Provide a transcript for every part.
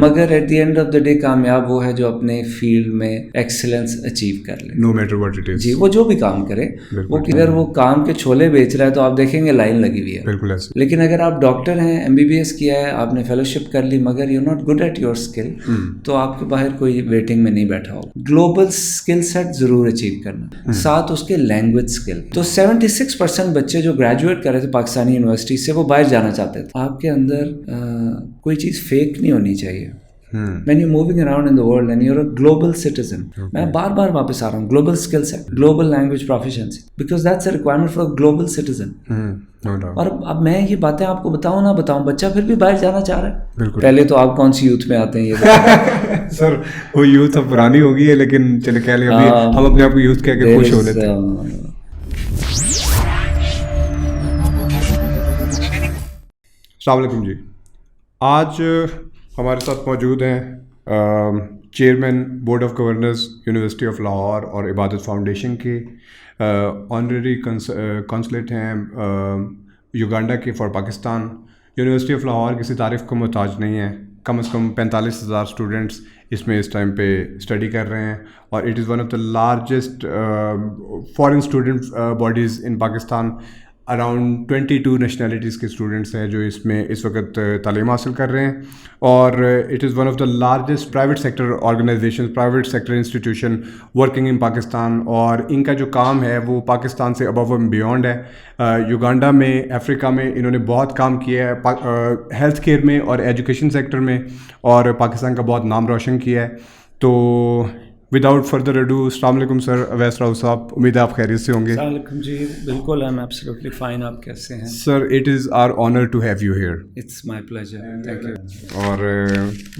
مگر at the end of the day کامیاب وہ ہے جو اپنے فیلڈ میں ایکسلنس اچیو کر لے, no matter what it is. جی, وہ جو بھی کام کرے, وہ اگر وہ کام کے چھولے بیچ رہا ہے تو آپ دیکھیں گے لائن لگی ہوئی ہے. بالکل ایسے. لیکن اگر آپ ڈاکٹر ہیں, MBBS کیا ہے, آپ نے فیلوشپ کر لی, مگر you not good at your skill, تو آپ کے باہر کوئی ویٹنگ میں نہیں بیٹھا ہوگا. گلوبل اسکل سیٹ ضرور اچیو کرنا, ساتھ اس کے لینگویج اسکل. تو 76% بچے جو گریجویٹ کر رہے تھے پاکستانی یونیورسٹی سے, وہ باہر جانا چاہتے تھے. آپ کے اندر کوئی چیز فیک نہیں ہونی چاہیے. When you're moving around in the world and you're a global citizen, میں بار بار واپس آ رہا ہوں, global skill set, global language proficiency, because that's a requirement for a global citizen. اور اب میں یہ باتیں آپ کو بتاؤں نہ بتاؤں, بچہ پھر بھی باہر جانا چاہ رہا ہے. پہلے تو آپ کون سی یوتھ میں آتے ہیں یہ سر؟ وہ یوتھ اب پرانی ہو گئی ہے, لیکن چلے کہہ لیں ابھی ہم اپنے آپ کو یوتھ کہہ کے خوش ہو لیتے ہیں. السلام علیکم جی. آج ہمارے ساتھ موجود ہیں chairman board of governors university of Lahore اور عبادت فاؤنڈیشن کے, آنریری کونسلیٹ ہیں یوگانڈا کے for Pakistan. University of Lahore کسی تعریف کو محتاج نہیں ہے. کم از کم 45,000 اسٹوڈنٹس اس میں اس ٹائم پہ اسٹڈی کر رہے ہیں, اور it is one of the largest foreign student bodies in Pakistan. Around 22 nationalities کے اسٹوڈنٹس ہیں جو اس میں اس وقت تعلیم حاصل کر رہے ہیں, اور it is one of the largest private sector organization, private sector institution working in Pakistan, اور ان کا جو کام ہے وہ پاکستان سے ابو اینڈ بیونڈ ہے. یوگانڈا میں, افریقہ میں انہوں نے بہت کام کیا ہے ہیلتھ کیئر میں اور ایجوکیشن سیکٹر میں, اور پاکستان کا بہت نام روشن کیا ہے. تو وداؤٹ فردر اڈو, السلام علیکم سر اویس راؤ صاحب, امید ہے آپ خیریت سے ہوں گے. السلام علیکم جی, بالکل, آئی ایم ایبسلیوٹلی فائن. آپ کیسے ہیں؟ Sir it is our honour to have you here. It's my pleasure, thank you. اور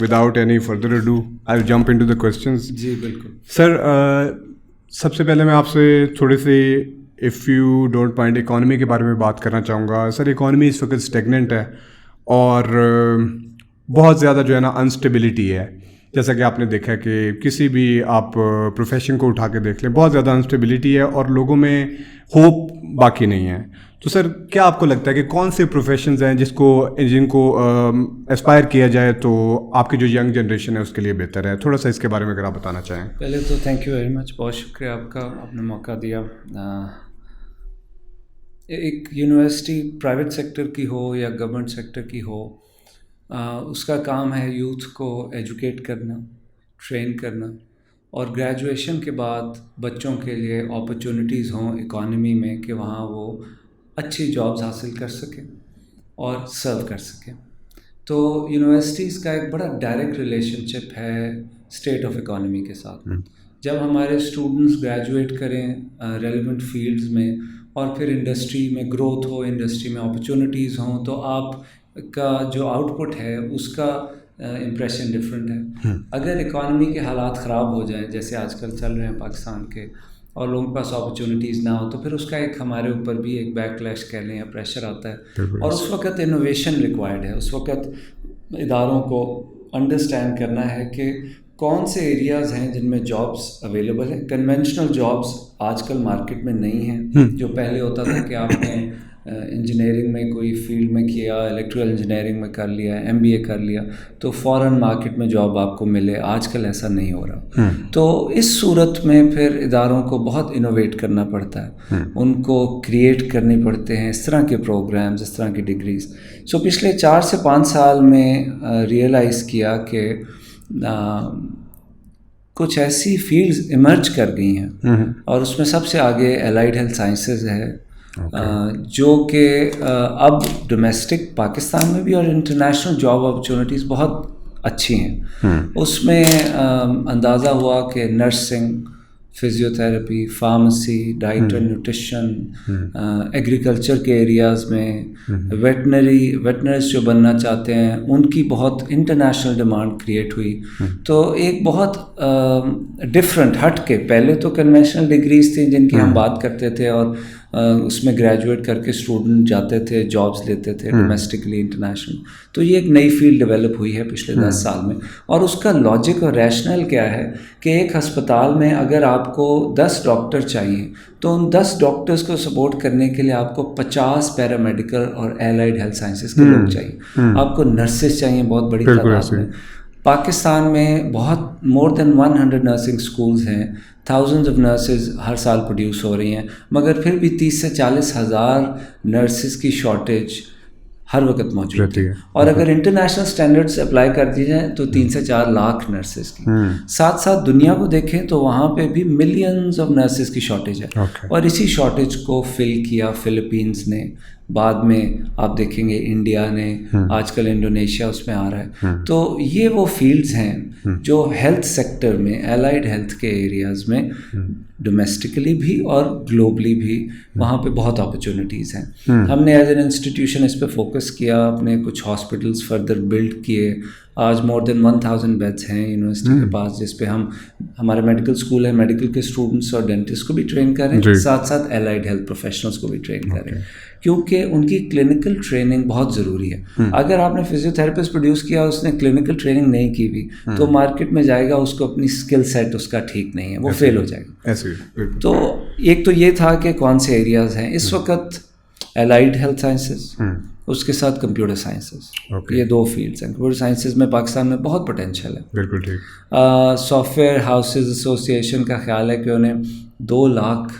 without any further ado I will jump into the questions. جی بالکل سر. سب سے پہلے میں آپ سے تھوڑی سی, if you don't mind, economy کے بارے میں بات کرنا چاہوں گا. سر اکانومی اس وقت اسٹیگننٹ ہے اور بہت زیادہ جو ہے نا انسٹیبلٹی ہے. جیسا کہ آپ نے دیکھا کہ کسی بھی آپ پروفیشن کو اٹھا کے دیکھ لیں, بہت زیادہ انسٹیبلٹی ہے اور لوگوں میں ہوپ باقی نہیں ہے. تو سر کیا آپ کو لگتا ہے کہ کون سے پروفیشنز ہیں جن کو اسپائر کیا جائے تو آپ کی جو ینگ جنریشن ہے اس کے لیے بہتر ہے؟ تھوڑا سا اس کے بارے میں اگر آپ بتانا چاہیں. پہلے تو تھینک یو ویری مچ, بہت شکریہ آپ کا, آپ نے موقع دیا. ایک یونیورسٹی پرائیویٹ سیکٹر کی ہو یا گورنمنٹ سیکٹر کی ہو, اس کا کام ہے یوتھ کو ایجوکیٹ کرنا, ٹرین کرنا, اور گریجویشن کے بعد بچوں کے لیے اپرچونیٹیز ہوں اکانومی میں کہ وہاں وہ اچھی جابز حاصل کر سکیں اور سرو کر سکیں. تو یونیورسٹیز کا ایک بڑا ڈائریکٹ ریلیشن شپ ہے اسٹیٹ آف اکانومی کے ساتھ. جب ہمارے اسٹوڈنٹس گریجویٹ کریں ریلیونٹ فیلڈز میں اور پھر انڈسٹری میں گروتھ ہو, انڈسٹری میں اپرچونیٹیز ہوں, تو آپ کا جو آؤٹ پٹ ہے اس کا امپریشن ڈفرینٹ ہے. اگر اکانومی کے حالات خراب ہو جائیں جیسے آج کل چل رہے ہیں پاکستان کے, اور لوگوں کے پاس اپرچونیٹیز نہ ہو, تو پھر اس کا ایک ہمارے اوپر بھی ایک بیک لیش کہہ لیں یا پریشر آتا ہے. اور اس وقت انوویشن ریکوائرڈ ہے. اس وقت اداروں کو انڈرسٹینڈ کرنا ہے کہ کون سے ایریاز ہیں جن میں جابس اویلیبل ہیں. کنونشنل جابس آج کل مارکیٹ میں نہیں ہیں. جو پہلے ہوتا تھا کہ آپ نے انجینئرنگ میں کوئی فیلڈ میں کیا, الیکٹریکل انجینئرنگ میں کر لیا, MBA کر لیا, تو فوراً مارکیٹ میں جاب آپ کو ملے. آج کل ایسا نہیں ہو رہا. تو اس صورت میں پھر اداروں کو بہت انوویٹ کرنا پڑتا ہے, ان کو کریٹ کرنے پڑتے ہیں اس طرح کے پروگرامز, اس طرح کی ڈگریز. سو پچھلے 4 سے 5 سال میں ریئلائز کیا کہ کچھ ایسی فیلڈز ایمرج کر گئی ہیں, اور اس میں سب سے آگے الائیڈ ہیلتھ سائنسز ہے, جو کہ اب ڈومیسٹک پاکستان میں بھی اور انٹرنیشنل جاب اپرچونیٹیز بہت اچھی ہیں. اس میں اندازہ ہوا کہ nursing, physiotherapy, pharmacy, diet and nutrition, agriculture کے ایریاز میں ویٹنریز جو بننا چاہتے ہیں ان کی بہت انٹرنیشنل ڈیمانڈ کریٹ ہوئی. تو ایک بہت ڈفرینٹ ہٹ کے, پہلے تو کنونشنل ڈگریز تھیں جن کی ہم بات کرتے تھے اور اس میں گریجویٹ کر کے اسٹوڈنٹ جاتے تھے, جابس لیتے تھے ڈومیسٹکلی, انٹرنیشنل. تو یہ ایک نئی فیلڈ ڈیولپ ہوئی ہے پچھلے 10 سال میں. اور اس کا لاجک اور ریشنل کیا ہے کہ ایک ہسپتال میں اگر آپ کو 10 ڈاکٹر چاہیے تو ان 10 ڈاکٹرز کو سپورٹ کرنے کے لیے آپ کو 50 پیرامیڈیکل اور الائیڈ ہیلتھ سائنسز کے لوگ چاہیے. آپ کو نرسز چاہیے بہت بڑی تعداد میں, پاکستان میں بہت مور دین 100 نرسنگ اسکولز ہیں, تھاؤزنڈز آف نرسز ہر سال پروڈیوس ہو رہی ہیں, مگر پھر بھی 30 سے 40 ہزار نرسز کی شارٹیج ہر وقت موجود ہے. اور اگر انٹرنیشنل اسٹینڈرڈس اپلائی کر دی جائیں تو 3 سے 4 لاکھ نرسز کی. ساتھ ساتھ دنیا کو دیکھیں تو وہاں پہ بھی ملینز آف نرسز کی شارٹیج ہے, اور اسی شارٹیج کو فل کیا فلپینز نے, بعد میں آپ دیکھیں گے انڈیا نے, آج کل انڈونیشیا اس میں آ رہا ہے. تو یہ وہ فیلڈز ہیں جو ہیلتھ سیکٹر میں, الائڈ ہیلتھ کے ایریاز میں ڈومیسٹکلی بھی اور گلوبلی بھی وہاں پہ بہت اپرچونیٹیز ہیں. ہم نے ایز این انسٹیٹیوشن اس پہ فوکس کیا, اپنے کچھ ہاسپٹلس فردر بلڈ کیے. آج مور دین 1000 بیڈس ہیں یونیورسٹی کے پاس, جس پہ ہمارے میڈیکل اسکول ہے, میڈیکل کے اسٹوڈنٹس اور ڈینٹسٹ کو بھی ٹرین کر رہے ہیں, ساتھ ساتھ الائڈ ہیلتھ پروفیشنلس کو بھی ٹرین کر رہے ہیں, کیونکہ ان کی کلینکل ٹریننگ بہت ضروری ہے. اگر آپ نے فزیوتھراپسٹ پروڈیوس کیا, اس نے کلینکل ٹریننگ نہیں کی ہوئی, تو مارکیٹ میں جائے گا, اس کو اپنی اسکل سیٹ اس کا ٹھیک نہیں ہے, وہ فیل ہو جائے گا. تو ایک تو یہ تھا کہ کون سے ایریاز ہیں اس وقت, الائڈ ہیلتھ سائنسز, اس کے ساتھ کمپیوٹر سائنسز, یہ 2 فیلڈس ہیں. کمپیوٹر سائنسز میں پاکستان میں بہت پوٹینشیل ہے. بالکل ٹھیک. سافٹ ویئر ہاؤسز ایسوسیشن کا خیال ہے کہ انہیں 2 lakh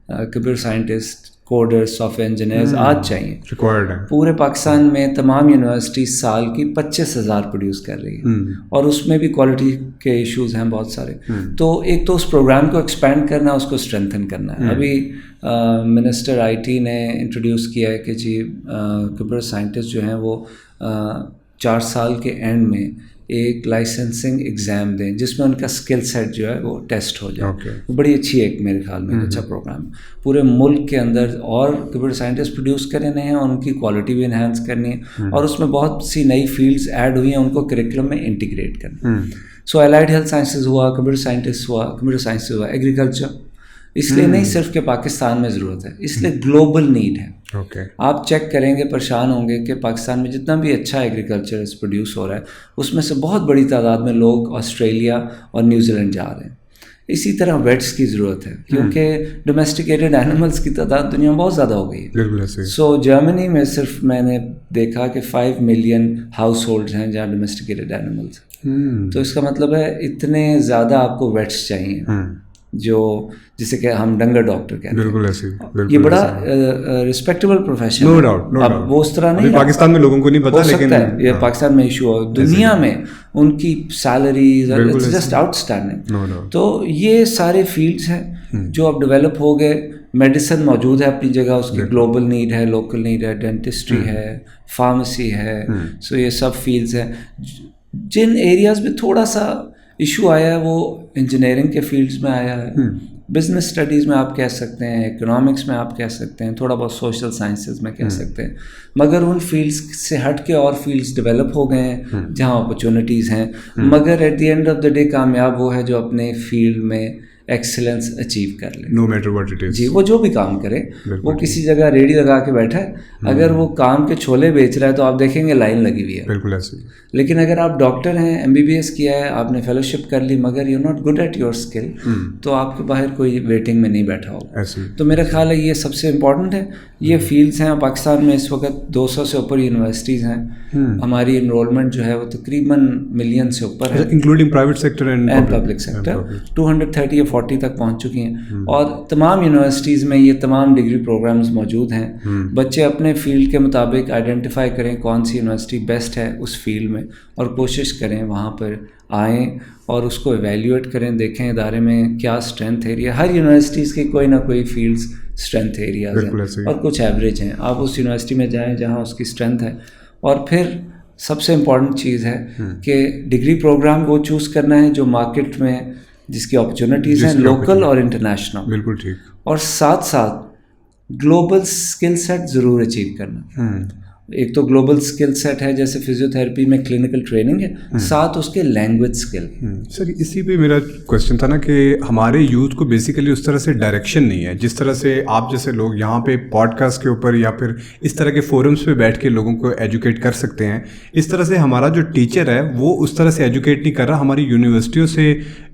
computer scientist, coder, software engineers آج چاہیے. پورے پاکستان میں تمام یونیورسٹی سال کی 25,000 پروڈیوس کر رہی ہے, اور اس میں بھی کوالٹی کے ایشوز ہیں بہت سارے. تو ایک تو اس پروگرام کو ایکسپینڈ کرنا, اس کو اسٹرینتھن کرنا ہے. ابھی منسٹر آئی ٹی نے انٹروڈیوس کیا ہے کہ جی کمپیوٹر سائنٹسٹ جو ہیں وہ 4 سال کے اینڈ میں ایک لائسنسنگ ایگزام دیں, جس میں ان کا اسکل سیٹ جو ہے وہ ٹیسٹ ہو جائے. بڑی اچھی ایک میرے خیال میں اچھا پروگرام ہے. پورے ملک کے اندر اور کمپیوٹر سائنٹسٹ پروڈیوس کرنے ہیں, اور ان کی کوالٹی بھی انہینس کرنی ہے, اور اس میں بہت سی نئی فیلڈز ایڈ ہوئی ہیں, ان کو کریکولم میں انٹیگریٹ کرنا. سو الائڈ ہیلتھ سائنسز ہوا, کمپیوٹر سائنٹسٹ ہوا, کمپیوٹر سائنس ہوا, ایگریکلچر, اس لیے نہیں صرف کہ پاکستان میں ضرورت ہے, اس لیے گلوبل نیڈ ہے. آپ چیک کریں گے, پریشان ہوں گے کہ پاکستان میں جتنا بھی اچھا ایگریکلچر پروڈیوس ہو رہا ہے, اس میں سے بہت بڑی تعداد میں لوگ آسٹریلیا اور نیوزی لینڈ جا رہے ہیں. اسی طرح ویٹس کی ضرورت ہے, کیونکہ ڈومیسٹیکیٹڈ اینیملس کی تعداد دنیا میں بہت زیادہ ہو گئی ہے. سو جرمنی میں صرف میں نے دیکھا کہ 5 ملین ہاؤس ہولڈز ہیں جہاں ڈومیسٹیکیٹڈ اینیملس ہیں. تو اس کا مطلب ہے اتنے زیادہ آپ کو ویٹس چاہیے, جو جسے کہ ہم ڈنگر ڈاکٹر کہتے ہیں. بالکل ایسے, یہ بڑا رسپیکٹبل پروفیشن ہے. اب وہ اس طرح نہیں, پاکستان میں لوگوں کو نہیں پتا, لیکن یہ پاکستان میں ایشو ہے, دنیا میں ان کی سیلریز جسٹ آؤٹ اسٹینڈنگ. تو یہ سارے فیلڈس ہیں جو اب ڈیولپ ہو گئے. میڈیسن موجود ہے اپنی جگہ, اس کی گلوبل نیڈ ہے, لوکل نیڈ ہے, ڈینٹسٹری ہے, فارمیسی ہے. سو یہ سب فیلڈس ہیں. جن ایریاز میں تھوڑا سا ایشو آیا ہے وہ انجینئرنگ کے فیلڈز میں آیا ہے, بزنس اسٹڈیز میں آپ کہہ سکتے ہیں, اکنامکس میں آپ کہہ سکتے ہیں, تھوڑا بہت سوشل سائنسز میں کہہ سکتے ہیں. مگر ان فیلڈز سے ہٹ کے اور فیلڈز ڈیولپ ہو گئے ہیں جہاں اپرچونیٹیز ہیں. مگر at the end of the day کامیاب وہ ہے جو اپنے فیلڈ میں ایکسلنس اچیو کر لے, no matter what it is. جی, وہ جو بھی کام کرے, وہ کسی جگہ ریڈی لگا کے بیٹھا ہے, اگر وہ کام کے چھولے بیچ رہا ہے تو آپ دیکھیں گے لائن لگی ہوئی ہے. بالکل ایسے. لیکن اگر آپ ڈاکٹر ہیں, MBBS کیا ہے, آپ نے فیلوشپ کر لی, مگر you not good at your skill, تو آپ کے باہر کوئی ویٹنگ میں نہیں بیٹھا ہوگا. تو میرا خیال ہے یہ سب سے امپورٹنٹ ہے. یہ فیلڈس ہیں. پاکستان میں اس وقت 200 سے اوپر یونیورسٹیز ہیں. ہماری انرولمنٹ جو ہے وہ تقریباً ملین سے اوپر ہے, including private sector and public sector. 230 یا 40 تک پہنچ چکی ہیں, اور تمام یونیورسٹیز میں یہ تمام ڈگری پروگرامز موجود ہیں. بچے اپنے فیلڈ کے مطابق آئیڈینٹیفائی کریں کون سی یونیورسٹی بیسٹ ہے اس فیلڈ میں, اور کوشش کریں وہاں پر آئیں اور اس کو ایویلیویٹ کریں, دیکھیں ادارے میں کیا اسٹرینتھ ایریا. ہر یونیورسٹیز کی کوئی نہ کوئی فیلڈز اسٹرینتھ ایریاز ہیں, اور کچھ ایوریج ہیں. آپ اس یونیورسٹی میں جائیں جہاں اس کی اسٹرینتھ ہے. اور پھر سب سے امپورٹنٹ چیز ہے کہ ڈگری پروگرام وہ چوز کرنا ہے جو مارکیٹ میں جس کی اپرچونیٹیز ہیں, لوکل اور انٹرنیشنل. بالکل ٹھیک. اور ساتھ ساتھ گلوبل اسکل سیٹ ضرور اچیو کرنا. ایک تو گلوبل اسکل سیٹ ہے, جیسے فزیوتھراپی میں کلینکل ٹریننگ ہے, ساتھ اس کے لینگویج اسکل. سر اسی پہ میرا کوشچن تھا نا کہ ہمارے یوتھ کو بیسیکلی اس طرح سے ڈائریکشن نہیں ہے, جس طرح سے آپ جیسے لوگ یہاں پہ پوڈ کاسٹ کے اوپر یا پھر اس طرح کے فورمس پہ بیٹھ کے لوگوں کو ایجوکیٹ کر سکتے ہیں. اس طرح سے ہمارا جو ٹیچر ہے وہ اس طرح سے ایجوکیٹ نہیں کر رہا. ہماری یونیورسٹیوں سے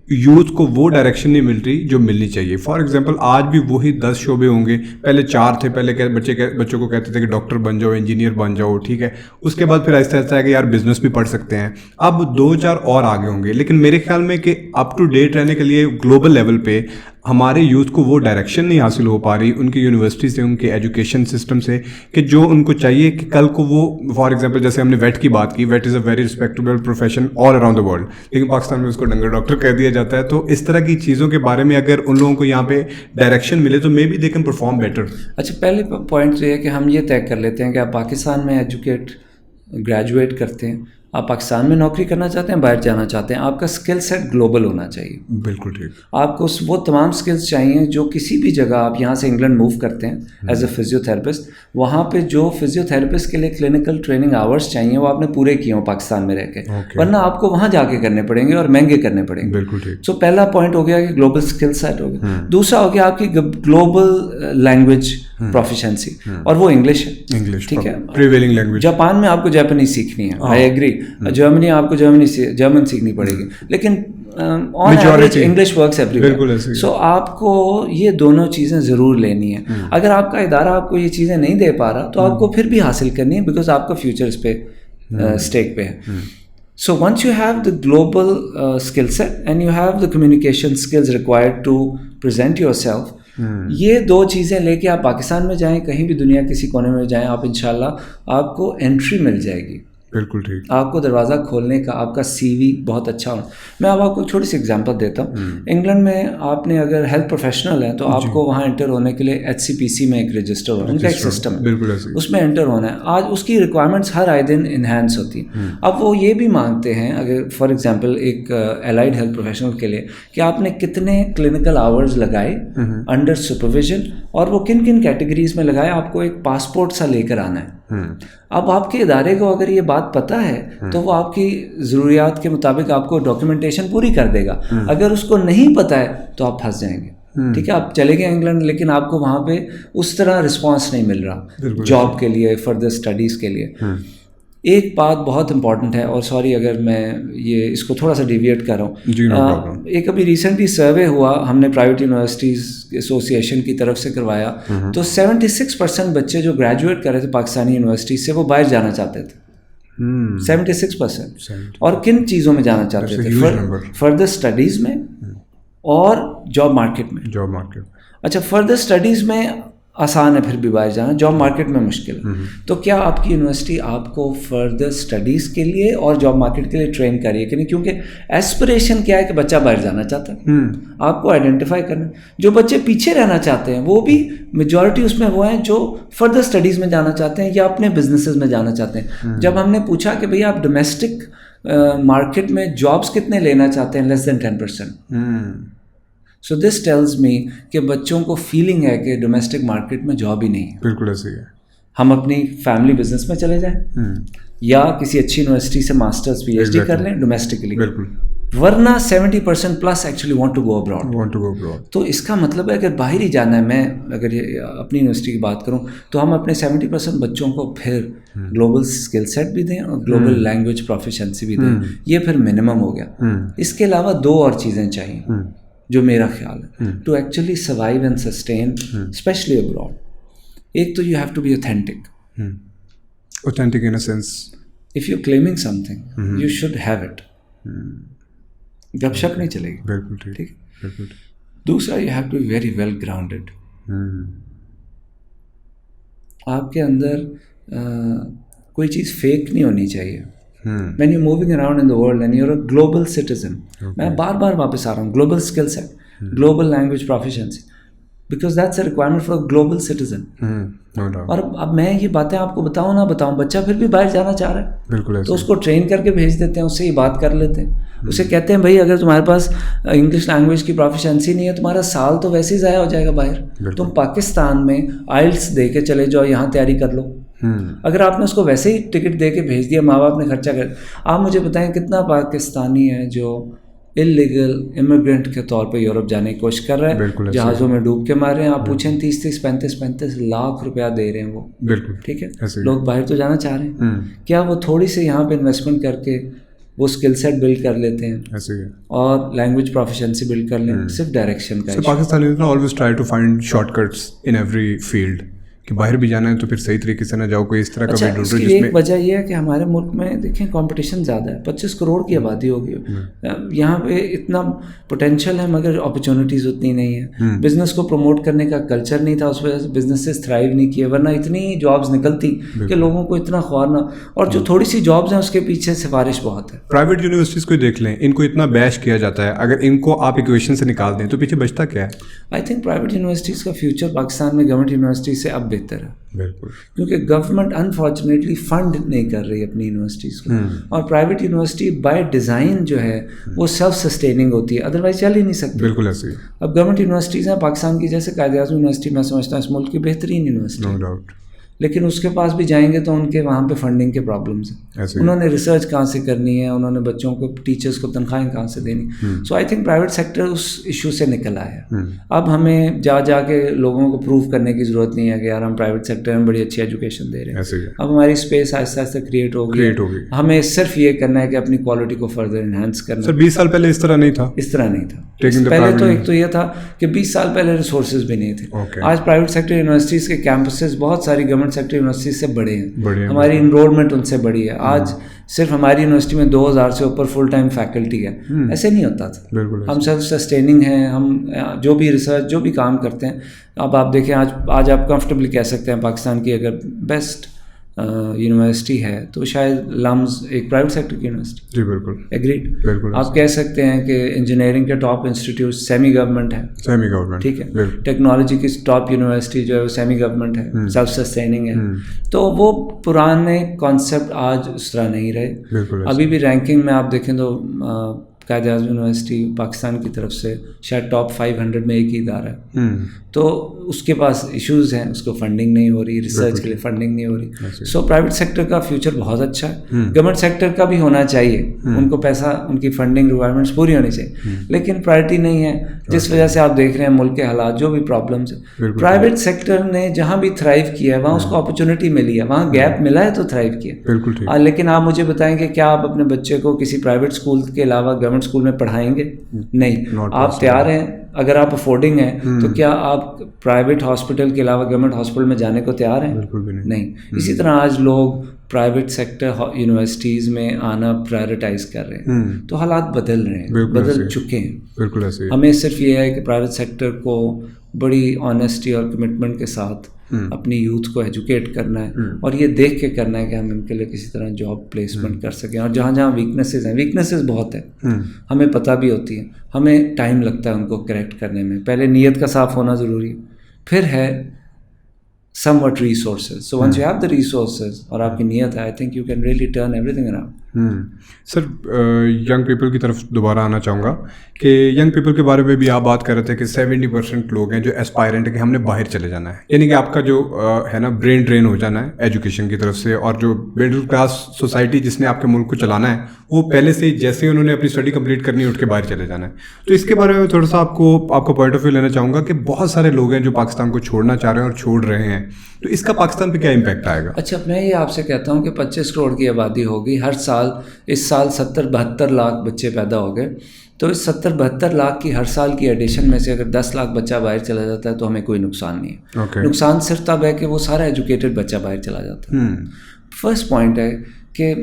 یوتھ کو وہ ڈائریکشن نہیں مل رہی جو ملنی چاہیے. فار ایگزامپل آج بھی وہی 10 شعبے ہوں گے. پہلے 4 تھے. پہلے بچوں کو کہتے تھے کہ ڈاکٹر بن جاؤ, انجینئر بن جاؤ, ٹھیک ہے. اس کے بعد پھر آہستہ آہستہ ہے کہ یار بزنس بھی پڑھ سکتے ہیں. اب 2-4 اور آگے ہوں گے. لیکن میرے خیال میں کہ اپ ٹو ڈیٹ رہنے کے لیے گلوبل لیول پہ ہمارے یوتھ کو وہ ڈائریکشن نہیں حاصل ہو پا رہی ان کی یونیورسٹی سے, ان کے ایجوکیشن سسٹم سے, کہ جو ان کو چاہیے کہ کل کو وہ فار ایگزامپل جیسے ہم نے ویٹ کی بات کی, vet is a very respectable profession all around the world, لیکن پاکستان میں اس کو ڈنگر ڈاکٹر کہہ دیا جاتا ہے. تو اس طرح کی چیزوں کے بارے میں اگر ان لوگوں کو یہاں پہ ڈائریکشن ملے تو may be they can perform better. اچھا, پہلے پوائنٹ یہ ہے کہ ہم یہ طے کر لیتے ہیں کہ آپ پاکستان میں گریجویٹ کرتے ہیں, آپ پاکستان میں نوکری کرنا چاہتے ہیں, باہر جانا چاہتے ہیں, آپ کا اسکل سیٹ گلوبل ہونا چاہیے. بالکل ٹھیک. آپ کو وہ تمام اسکلس چاہیے جو کسی بھی جگہ آپ یہاں سے انگلینڈ موو کرتے ہیں ایز اے فزیو تھراپسٹ, وہاں پہ جو فزیو تھراپسٹ کے لیے کلینکل ٹریننگ آورس چاہیے وہ آپ نے پورے کیے ہوں پاکستان میں رہ کے, ورنہ آپ کو وہاں جا کے کرنے پڑیں گے اور مہنگے کرنے پڑیں گے. بالکل ٹھیک. سو پہلا پوائنٹ ہو گیا کہ گلوبل اسکل سیٹ ہو گیا. دوسرا ہو گیا آپ کی گلوبل لینگویج پروفیشنسی, اور وہ انگلش ہے. انگلش ٹھیک ہے, پریویلنگ لینگویج. جاپان میں آپ کو جاپانیز سیکھنی ہے, آئی ایگری. جرمنی آپ کو جرمن سیکھنی پڑے گی, لیکن on average English works every. So آپ کو یہ دونوں چیزیں ضرور لینی ہیں. اگر آپ کا ادارہ آپ کو یہ چیزیں نہیں دے پا رہا تو آپ کو پھر بھی حاصل کرنی ہے, بیکاز آپ کا فیوچر اس پہ اسٹیک پہ ہے. So once you have the global skill set and you have the communication skills required to present yourself, یہ 2 چیزیں لے کے آپ پاکستان میں جائیں, کہیں بھی دنیا کسی کونے میں جائیں, آپ انشاءاللہ آپ کو انٹری مل جائے گی. بالکل ٹھیک. آپ کو دروازہ کھولنے کا آپ کا سی وی بہت اچھا ہونا. میں اب آپ کو چھوٹی سی ایگزامپل دیتا ہوں. انگلینڈ میں آپ نے اگر ہیلتھ پروفیشنل ہے تو آپ کو وہاں انٹر ہونے کے لیے HCPC میں ایک رجسٹر ہونا ہے, ان کا ایک سسٹم ہے, اس میں انٹر ہونا ہے. آج اس کی ریکوائرمنٹس ہر آئے دن انہینس ہوتی ہیں. اب وہ یہ بھی مانگتے ہیں, اگر فار ایگزامپل ایک الائڈ ہیلتھ پروفیشنل کے لیے, کہ آپ نے کتنے کلینکل آورز لگائے انڈر سپرویژن, اور وہ کن کن کیٹیگریز میں لگائے, آپ کو ایک پاسپورٹ سا لے کر آنا ہے. اب آپ کے ادارے کو اگر یہ بات پتہ ہے تو وہ آپ کی ضروریات کے مطابق آپ کو ڈاکیومنٹیشن پوری کر دے گا. اگر اس کو نہیں پتہ ہے تو آپ پھنس جائیں گے. ٹھیک ہے, آپ چلے گئے انگلینڈ, لیکن آپ کو وہاں پہ اس طرح رسپانس نہیں مل رہا جاب کے لیے, فردر اسٹڈیز کے لیے. ایک بات بہت امپورٹنٹ ہے, اور سوری اگر میں یہ اس کو تھوڑا سا ڈیویٹ کر رہا ہوں. ایک ابھی ریسنٹلی سروے ہوا, ہم نے پرائیویٹ یونیورسٹیز ایسوسیشن کی طرف سے کروایا, تو 76% بچے جو گریجویٹ کر رہے تھے پاکستانی یونیورسٹیز سے, وہ باہر جانا چاہتے تھے. 76%. اور کن چیزوں میں جانا چاہتے تھے؟ فردر اسٹڈیز میں اور جاب مارکیٹ میں. اچھا, فردر اسٹڈیز میں آسان ہے پھر بھی باہر جانا, جاب مارکیٹ میں مشکل ہے. تو کیا آپ کی یونیورسٹی آپ کو فردر اسٹڈیز کے لیے اور جاب مارکیٹ کے لیے ٹرین کر رہی ہے کہ نہیں؟ کیونکہ ایسپریشن کیا ہے کہ بچہ باہر جانا چاہتا ہے, آپ کو آئیڈینٹیفائی کرنا. جو بچے پیچھے رہنا چاہتے ہیں وہ بھی میجورٹی اس میں وہ ہیں جو فردر اسٹڈیز میں جانا چاہتے ہیں یا اپنے بزنسز میں جانا چاہتے ہیں. جب ہم نے پوچھا کہ بھئی آپ ڈومیسٹک مارکیٹ میں جابس کتنے لینا چاہتے ہیں, لیس دین 10%. سو دس ٹیلز می کہ بچوں کو فیلنگ ہے کہ ڈومیسٹک مارکیٹ میں جاب ہی نہیں ہے. بالکل ایسے ہی ہے. ہم اپنی فیملی بزنس میں چلے جائیں یا کسی اچھی یونیورسٹی سے ماسٹرز PhD کر لیں ڈومیسٹکلی. بالکل. ورنہ 70% plus actually want to go abroad. تو اس کا مطلب ہے اگر باہر ہی جانا ہے, میں اگر اپنی یونیورسٹی کی بات کروں تو ہم اپنے 70% بچوں کو پھر گلوبل اسکل سیٹ بھی دیں اور گلوبل لینگویج پروفیشنسی بھی دیں. یہ پھر منیمم ہو گیا. اس کے علاوہ 2 اور چیزیں چاہیے جو میرا خیال ہے to actually survive and sustain especially abroad. ایک تو you have to be authentic. Authentic in a sense, if you claiming something you should have it. گپ شپ نہیں چلے گی. بالکل ٹھیک. دوسرا you have to be very well grounded. آپ کے اندر کوئی چیز فیک نہیں ہونی چاہیے. When you're moving around in the world and you're a global citizen, میں بار بار واپس آ رہا ہوں, global skill set, global language proficiency, because that's a requirement for a global citizen. اور اب میں یہ باتیں آپ کو بتاؤں نہ بتاؤں, بچہ پھر بھی باہر جانا چاہ رہا ہے, بالکل, تو اس کو ٹرین کر کے بھیج دیتے ہیں, اس سے ہی بات کر لیتے ہیں. اسے کہتے ہیں بھائی اگر تمہارے پاس انگلش لینگویج کی پروفیشنسی نہیں ہے, تمہارا سال تو ویسے ہی ضائع ہو جائے گا باہر. تم پاکستان میں IELTS دے کے چلے جاؤ, یہاں تیاری کر لو. اگر آپ نے اس کو ویسے ہی ٹکٹ دے کے بھیج دیا, ماں باپ نے خرچہ کر, آپ مجھے بتائیں کتنا پاکستانی ہے جو انلیگل امیگرینٹ کے طور پہ یورپ جانے کی کوشش کر رہا ہے, جہازوں میں ڈوب کے مار رہے ہیں. آپ پوچھیں 30-35 لاکھ روپیہ دے رہے ہیں وہ. بالکل ٹھیک ہے, لوگ باہر تو جانا چاہ رہے ہیں. کیا وہ تھوڑی سی یہاں پہ انویسٹمنٹ کر کے وہ اسکل سیٹ بلڈ کر لیتے ہیں ایسے ہی اور لینگویج پروفیشنسی بلڈ کر لیں. صرف ڈائریکشن کا. Pakistani always try to find shortcuts in every field کہ باہر بھی جانا ہے تو پھر صحیح طریقے سے نہ جاؤ, کوئی اس طرح کا بھی ڈھونڈو جس میں. ایک وجہ یہ ہے کہ ہمارے ملک میں دیکھیں کمپٹیشن زیادہ ہے, 25 کروڑ کی آبادی ہوگی, یہاں پہ اتنا پوٹینشیل ہے مگر اپرچونیٹیز اتنی نہیں ہے. بزنس کو پروموٹ کرنے کا کلچر نہیں تھا, اس وجہ سے بزنسز تھرائیو نہیں کیے, ورنہ اتنی جابس نکلتی کہ لوگوں کو اتنا خوار نہ, اور جو تھوڑی سی جابس ہیں اس کے پیچھے سفارش بہت ہے. پرائیویٹ یونیورسٹیز کو دیکھ لیں, ان کو اتنا بیش کیا جاتا ہے, اگر ان کو آپ ایکویشن سے نکال دیں تو پیچھے بچتا کیا ہے؟ آئی تھنک پرائیویٹ یونیورسٹیز کا فیوچر پاکستان میں گورنمنٹ یونیورسٹیز سے اب بہتر ہے. بالکل, کیونکہ گورنمنٹ انفارچونیٹلی فنڈ نہیں کر رہی اپنی یونیورسٹیز کو, اور پرائیویٹ یونیورسٹی بائی ڈیزائن جو ہے وہ سیلف سسٹیننگ ہوتی ہے, ادروائز چل ہی نہیں سکتی. بالکل ایسے ہی. اب گورنمنٹ یونیورسٹیز ہیں پاکستان کی, جیسے قائد اعظم یونیورسٹی میں سمجھتا ہوں اس ملک کی بہترین یونیورسٹی, نو ڈاؤٹ, لیکن اس کے پاس بھی جائیں گے تو ان کے وہاں پہ فنڈنگ کے پرابلمس ہیں. انہوں نے ریسرچ کہاں سے کرنی ہے, انہوں نے بچوں کو ٹیچرس کو تنخواہیں کہاں سے دینی. So I think private sector اس ایشو سے نکل آیا. اب ہمیں جا کے لوگوں کو پروو کرنے کی ضرورت نہیں ہے کہ یار ہم پرائیویٹ سیکٹر میں بڑی اچھی ایجوکیشن دے رہے ہیں. اب ہماری اسپیس آہستہ آہستہ کریٹ ہوگی, ہمیں صرف یہ کرنا ہے کہ اپنی کوالٹی کو فردر انہینس کرنا. سر 20 سال پہلے اس طرح نہیں تھا. اس طرح نہیں تھا. پہلے تو ایک تو یہ تھا کہ 20 سال پہلے ریسورسز بھی نہیں تھے. آج پرائیویٹ سیکٹر یونیورسٹیز کے کیمپسز بہت ساری گورنمنٹ سیکٹر یونیورسٹیز سے بڑے ہیں, ہماری انرولمنٹ ان سے بڑی ہے. آج صرف ہماری یونیورسٹی میں 2000 سے اوپر فل ٹائم فیکلٹی ہے, ایسے نہیں ہوتا تھا. ہم سیلف سسٹیننگ ہیں, ہم جو بھی ریسرچ جو بھی کام کرتے ہیں. اب آپ دیکھیں آج آپ کمفرٹیبلی کہہ سکتے ہیں پاکستان کی اگر بیسٹ یونیورسٹی ہے تو شاید لمز ایک پرائیویٹ سیکٹر کی یونیورسٹی. جی بالکل, ایگریڈ. آپ کہہ سکتے ہیں کہ انجینئرنگ کے ٹاپ انسٹیٹیوٹ سیمی گورنمنٹ ہے, سیمی گورنمنٹ, ٹھیک ہے. ٹیکنالوجی کی ٹاپ یونیورسٹی جو ہے وہ سیمی گورنمنٹ ہے, سیلف سسٹیننگ ہے. تو وہ پرانے کانسیپٹ آج اس طرح نہیں رہے. ابھی بھی رینکنگ میں آپ دیکھیں تو قائد اعظم یونیورسٹی پاکستان کی طرف سے شاید ٹاپ 500 میں ایک ہی ادارہ ہے. تو اس کے پاس ایشوز ہیں, اس کو فنڈنگ نہیں ہو رہی, ریسرچ کے لیے فنڈنگ نہیں ہو رہی. سو پرائیویٹ سیکٹر کا فیوچر بہت اچھا ہے. گورنمنٹ سیکٹر کا بھی ہونا چاہیے, ان کو پیسہ, ان کی فنڈنگ ریکوائرمنٹس پوری ہونی چاہیے, لیکن پرائرٹی نہیں ہے, جس وجہ سے آپ دیکھ رہے ہیں ملک کے حالات جو بھی پرابلمس ہیں. پرائیویٹ سیکٹر نے جہاں بھی تھرائیو کیا ہے وہاں اس کو اپرچونیٹی ملی ہے, وہاں گیپ ملا ہے تو تھرائیو کیا. لیکن آپ مجھے بتائیں کہ کیا آپ اپنے بچے کو کسی پرائیویٹ اسکول کے علاوہ گورنمنٹ اسکول میں پڑھائیں گے؟ نہیں. آپ تیار ہیں, اگر آپ افورڈنگ ہیں تو کیا آپ پرائیویٹ ہاسپٹل کے علاوہ گورنمنٹ ہاسپٹل میں جانے کو تیار ہیں؟ بالکل بھی نہیں. اسی طرح آج لوگ پرائیویٹ سیکٹر یونیورسٹیز میں آنا پرائیورٹائز کر رہے ہیں, تو حالات بدل رہے ہیں, بدل چکے ہیں. بالکل ایسے. ہمیں صرف یہ ہے کہ پرائیویٹ سیکٹر کو بڑی آنیسٹی اور کمٹمنٹ کے ساتھ اپنی یوتھ کو ایجوکیٹ کرنا ہے, اور یہ دیکھ کے کرنا ہے کہ ہم ان کے لیے کسی طرح جاب پلیسمنٹ کر سکیں. اور جہاں جہاں ویکنیسز ہیں, ویکنیسز بہت ہیں, ہمیں پتہ بھی ہوتی ہے, ہمیں ٹائم لگتا ہے ان کو کریکٹ کرنے میں. پہلے نیت کا صاف ہونا ضروری ہے, پھر ہے somewhat resources. So once you have the resources اور آپ کی نیت ہے, I think you can really turn everything around. Sir young people کی طرف دوبارہ آنا چاہوں گا کہ ینگ پیپل کے بارے میں بھی آپ بات کر رہے تھے کہ 70% لوگ ہیں جو ایسپائرنٹ ہے کہ ہم نے باہر چلے جانا ہے, یعنی کہ آپ کا جو ہے نا برین ڈرین ہو جانا ہے ایجوکیشن کی طرف سے, اور جو مڈل کلاس سوسائٹی جس نے آپ کے ملک کو چلانا ہے وہ پہلے سے جیسے ہی انہوں نے اپنی اسٹڈی کمپلیٹ کرنی ہے اٹھ کے باہر چلے جانا ہے. تو اس کے بارے میں تھوڑا سا آپ کا پوائنٹ آف ویو لینا چاہوں گا کہ بہت سارے لوگ ہیں جو پاکستان کو چھوڑنا چاہ رہے ہیں اور چھوڑ رہے ہیں, تو اس کا پاکستان پہ کیا امپیکٹ آئے گا؟ اچھا, میں یہ آپ سے کہتا ہوں کہ 25 کروڑ کی آبادی ہوگی ہر سال. اس سال 70-72 لاکھ بچے پیدا ہو گئے, تو اس 70-72 لاکھ کی ہر سال کی ایڈیشن میں سے اگر 10 لاکھ بچہ باہر چلا جاتا ہے تو ہمیں کوئی نقصان نہیں ہے. نقصان صرف تب ہے کہ وہ سارا ایجوکیٹڈ بچہ باہر چلا جاتا ہے. فرسٹ پوائنٹ ہے کہ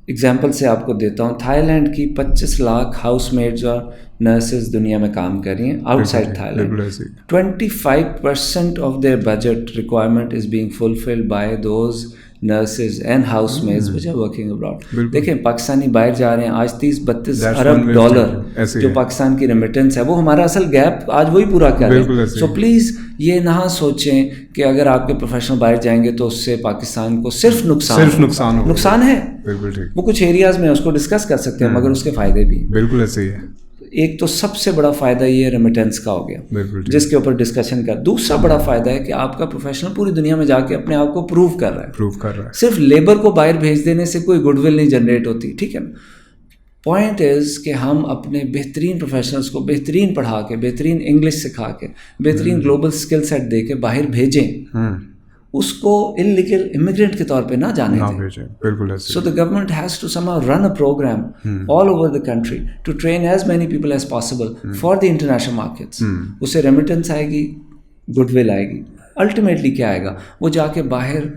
اگزامپل سے آپ کو دیتا ہوں, تھائی لینڈ کی 25 لاکھ ہاؤس میڈز اور نرسز دنیا میں کام کر رہی ہیں outside Thailand. 25% of their budget requirement is being fulfilled by those nurses and housemaids which are working abroad. دیکھیں پاکستانی باہر جا رہے ہیں, آج 30-32 ارب ڈالر جو پاکستان کی ریمیٹنس ہے وہ ہمارا اصل گیپ آج وہی پورا کر رہے ہیں. سو پلیز یہ نہ سوچیں کہ اگر آپ کے پروفیشنل باہر جائیں گے تو اس سے پاکستان کو صرف نقصان ہے. وہ کچھ ایریاز میں اس کو ڈسکس کر سکتے ہیں مگر اس کے فائدے بھی ہیں. بالکل ایسے ہی ہے. ایک تو سب سے بڑا فائدہ یہ ریمیٹنس کا ہو گیا جس کے اوپر ڈسکشن کر. دوسرا بڑا فائدہ ہے کہ آپ کا پروفیشنل پوری دنیا میں جا کے اپنے آپ کو پروو کر رہا ہے. صرف لیبر کو باہر بھیج دینے سے کوئی گڈ ول نہیں جنریٹ ہوتی, ٹھیک ہے نا. پوائنٹ از کہ ہم اپنے بہترین پروفیشنلس کو بہترین پڑھا کے, بہترین انگلش سکھا کے, بہترین گلوبل اسکل سیٹ دے کے باہر بھیجیں. اس کو انلیگل امیگرینٹ کے طور پہ نہ جانے دیں. بالکل. So the government has to somehow run a program all over the country to train as many people as possible for the international markets. اس سے ریمیٹنس آئے گی, گڈ ول آئے گی. الٹیمیٹلی کیا آئے گا, وہ جا کے باہر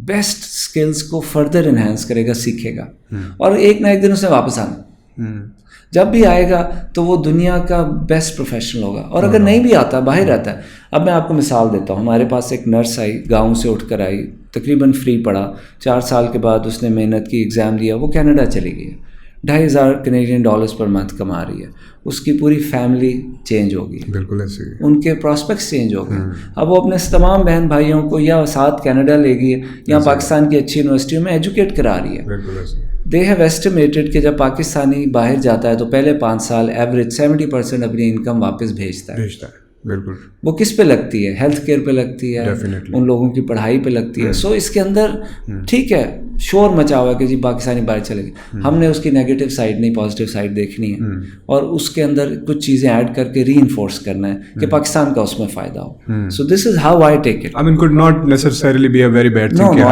بیسٹ اسکلس کو فردر انہینس کرے گا, سیکھے گا, اور ایک نہ ایک دن اس نے واپس آنا. جب بھی آئے گا تو وہ دنیا کا بیسٹ پروفیشنل ہوگا. اور اگر نہیں بھی آتا, باہر رہتا ہے. اب میں آپ کو مثال دیتا ہوں. ہمارے پاس ایک نرس آئی, گاؤں سے اٹھ کر آئی, تقریباً فری پڑھا, 4 سال کے بعد اس نے محنت کی, ایگزام دیا, وہ کینیڈا چلی گئی, $2,500 کینیڈین پر منتھ کما رہی ہے. اس کی پوری فیملی چینج ہوگی, بالکل ایسے, ان کے پراسپیکٹس چینج ہو گئے. اب وہ اپنے تمام بہن بھائیوں کو یا ساتھ کینیڈا لے گئی یا پاکستان کی اچھی یونیورسٹیوں میں ایجوکیٹ کرا رہی ہے. بالکل ایسے. دے ہیو ایسٹیمیٹڈ کہ جب پاکستانی باہر جاتا ہے تو پہلے 5 سال ایوریج 70% اپنی انکم واپس بھیجتا ہے. بالکل. وہ کس پہ لگتی ہے؟ ہیلتھ کیئر پہ لگتی ہے, ان لوگوں کی پڑھائی پہ لگتی ہے. سو اس کے اندر ٹھیک ہے شور مچا ہوا کہ جی پاکستانی باہر چلے گئے. ہم نے اس کی نیگیٹو سائڈ نہیں, پازیٹیو سائڈ دیکھنی ہے, اور اس کے اندر کچھ چیزیں ایڈ کر کے ری انفورس کرنا ہے کہ پاکستان کا اس میں فائدہ ہو. So this is how I take it. I mean, could not necessarily be a very bad thing. No,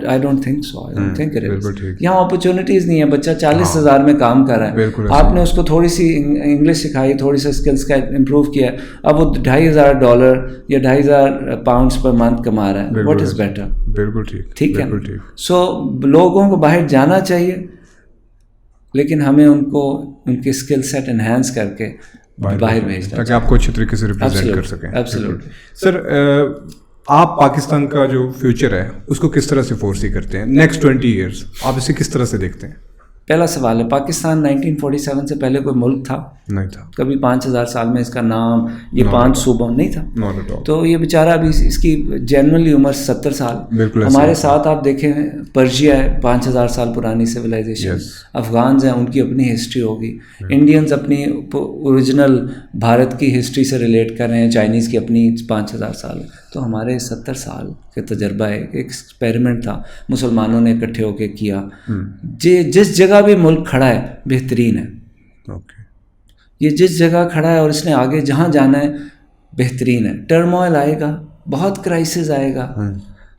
I don't think so. I don't think it is. یہاں اپرچونیٹیز نہیں ہے. بچہ 40,000 میں کام کر رہا ہے, آپ نے اس کو تھوڑی سی انگلش سکھائی, تھوڑی سی اسکلس کا امپروو کیا, اب وہ $2,500 یا $2,500 پر منتھ کما رہا ہے. What is better? بالکل ٹھیک ہے. سو لوگوں کو باہر جانا چاہیے, لیکن ہمیں ان کو ان کے اسکل سیٹ انہینس کر کے باہر بھیجنا تاکہ آپ کو اچھے طریقے سے ریپرزینٹ کر سکیں. ایبسلیوٹلی. سر, آپ پاکستان کا جو فیوچر ہے اس کو کس طرح سے فورسی کرتے ہیں؟ نیکسٹ 20 ایئرس آپ اسے کس طرح سے دیکھتے ہیں؟ پہلا سوال ہے, پاکستان 1947 سے پہلے کوئی ملک تھا؟ نہیں تھا. کبھی 5,000 سال میں اس کا نام یہ 5 صوبوں نہیں تھا. تو یہ بیچارہ ابھی اس کی جنرلی عمر 70 سال. ہمارے ساتھ آپ دیکھیں پرشیا ہے 5,000 سال پرانی سویلائزیشن, افغانز ہیں ان کی اپنی ہسٹری ہوگی, انڈینز اپنی اوریجنل بھارت کی ہسٹری سے ریلیٹ کر رہے ہیں, چائنیز کی اپنی 5,000 سال. تو ہمارے 70 سال کے تجربہ ہے, ایک ایکسپیریمنٹ تھا, مسلمانوں نے اکٹھے ہو کے کیا. جس جگہ بھی ملک کھڑا ہے بہترین ہے. یہ جس جگہ کھڑا ہے اور اس نے آگے جہاں جانا ہے بہترین ہے. ٹرموائل آئے گا, بہت کرائسس آئے گا,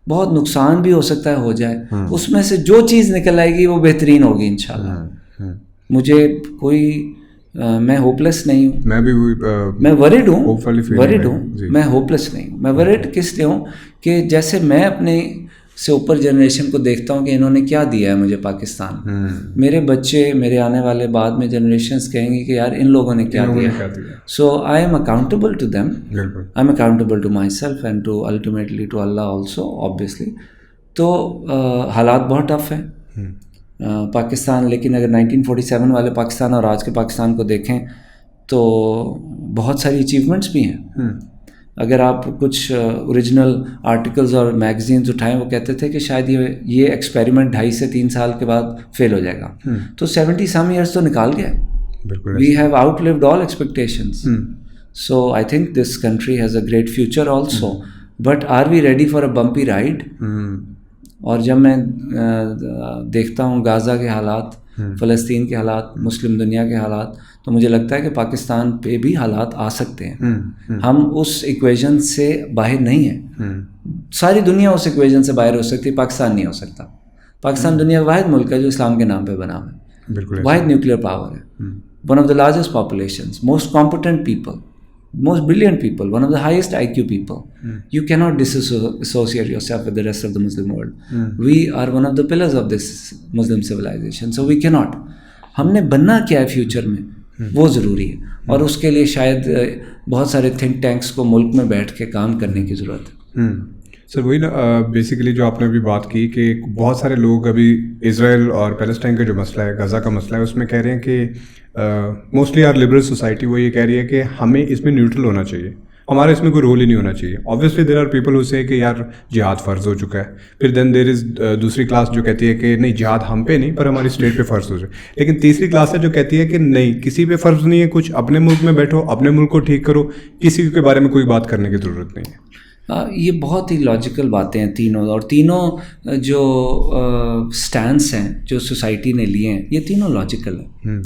بہت نقصان بھی ہو سکتا ہے ہو جائے, اس میں سے جو چیز نکل آئے گی وہ بہترین ہوگی انشاءاللہ. مجھے کوئی میں ہوپلیس نہیں ہوں, میں ورڈ ہوں, میں ہوپلیس نہیں ہوں. میں ورڈ کس لیے ہوں کہ جیسے میں اپنے سے اوپر جنریشن کو دیکھتا ہوں کہ انہوں نے کیا دیا ہے مجھے پاکستان, میرے بچے, میرے آنے والے بعد میں جنریشنز کہیں گے کہ یار ان لوگوں نے کیا دیا. So I am accountable to them, I am accountable to myself and to ultimately to Allah also obviously. تو حالات بہت ٹف ہیں پاکستان, لیکن اگر 1947 والے پاکستان اور آج کے پاکستان کو دیکھیں تو بہت ساری اچیومنٹس بھی ہیں. اگر آپ کچھ اوریجنل آرٹیکلز اور میگزینز اٹھائیں, وہ کہتے تھے کہ شاید یہ ایکسپیریمنٹ 2.5 سے 3 سال کے بعد فیل ہو جائے گا. تو 70 some years تو نکال گیا. We have out lived all expectations. So I think this country has a great future also, but are we ready for a بمپی ride? اور جب میں دیکھتا ہوں غازہ کے حالات, فلسطین کے حالات, مسلم دنیا کے حالات, تو مجھے لگتا ہے کہ پاکستان پہ بھی حالات آ سکتے ہیں. ہم اس ایکویژن سے باہر نہیں ہیں. ساری دنیا اس ایکویژن سے باہر ہو سکتی ہے, پاکستان نہیں ہو سکتا. پاکستان دنیا کا واحد ملک ہے جو اسلام کے نام پہ بنا ہوا ہے, واحد نیوکلیئر پاور ہے, one of the largest populations, most competent people, most brilliant people, one of the highest IQ people. You cannot disassociate yourself with the rest of the Muslim world. We are one of the pillars of this Muslim civilization, so we cannot. ہم نے بننا کیا ہے future میں وہ ضروری ہے, اور اس کے لیے شاید بہت سارے تھنک ٹینکس کو ملک میں بیٹھ کے کام کرنے کی ضرورت ہے. سر وہی نا بیسیکلی جو آپ نے ابھی بات کی کہ بہت سارے لوگ ابھی اسرائیل اور پیلسٹائن کا جو مسئلہ ہے, غزہ کا مسئلہ ہے, اس میں کہہ رہے ہیں کہ موسٹلی آر لبرل سوسائٹی وہ یہ کہہ رہی ہے کہ ہمیں اس میں نیوٹرل ہونا چاہیے, ہمارا اس میں کوئی رول ہی نہیں ہونا چاہیے. Obviously there are people who say کہ یار جہاد فرض ہو چکا ہے, پھر دین دیر از دوسری کلاس جو کہتی ہے کہ نہیں جہاد ہم پہ نہیں پر ہماری اسٹیٹ پہ فرض ہو جائے. لیکن تیسری کلاس ہے جو کہتی ہے کہ نہیں کسی پہ فرض نہیں ہے, کچھ اپنے ملک میں بیٹھو, اپنے ملک کو ٹھیک کرو, کسی کے بارے میں کوئی بات کرنے کی ضرورت نہیں ہے. یہ بہت ہی لاجیکل باتیں ہیں تینوں، اور تینوں جو سٹینس ہیں جو سوسائٹی نے لیے ہیں یہ تینوں لاجیکل ہیں.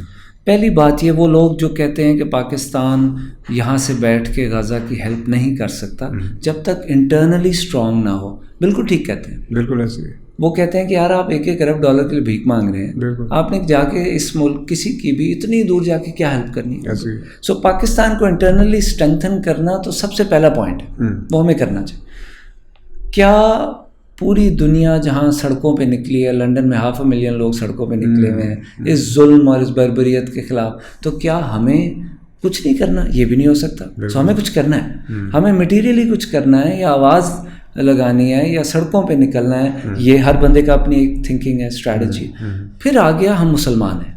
پہلی بات یہ، وہ لوگ جو کہتے ہیں کہ پاکستان یہاں سے بیٹھ کے غزہ کی ہیلپ نہیں کر سکتا جب تک انٹرنلی اسٹرانگ نہ ہو، بالکل ٹھیک کہتے ہیں. بالکل ایسے ہی وہ کہتے ہیں کہ یار آپ 1-1 ارب ڈالر کے لیے بھیک مانگ رہے ہیں، آپ نے جا کے اس ملک کسی کی بھی اتنی دور جا کے کیا ہیلپ کرنی ہے. سو پاکستان کو انٹرنلی اسٹرینتھن کرنا تو سب سے پہلا پوائنٹ ہے، وہ ہمیں کرنا چاہیے. کیا پوری دنیا جہاں سڑکوں پہ نکلی ہے، لنڈن میں 500,000 لوگ سڑکوں پہ نکلے ہوئے ہیں اس ظلم اور اس بربریت کے خلاف، تو کیا ہمیں کچھ نہیں کرنا؟ یہ بھی نہیں ہو سکتا. سو ہمیں کچھ کرنا ہے، ہمیں مٹیریلی کچھ کرنا ہے، یا آواز لگانی ہے، یا سڑکوں پہ نکلنا ہے. یہ ہر بندے کا اپنی ایک تھنکنگ ہے، اسٹریٹجی. پھر آ گیا ہم مسلمان ہیں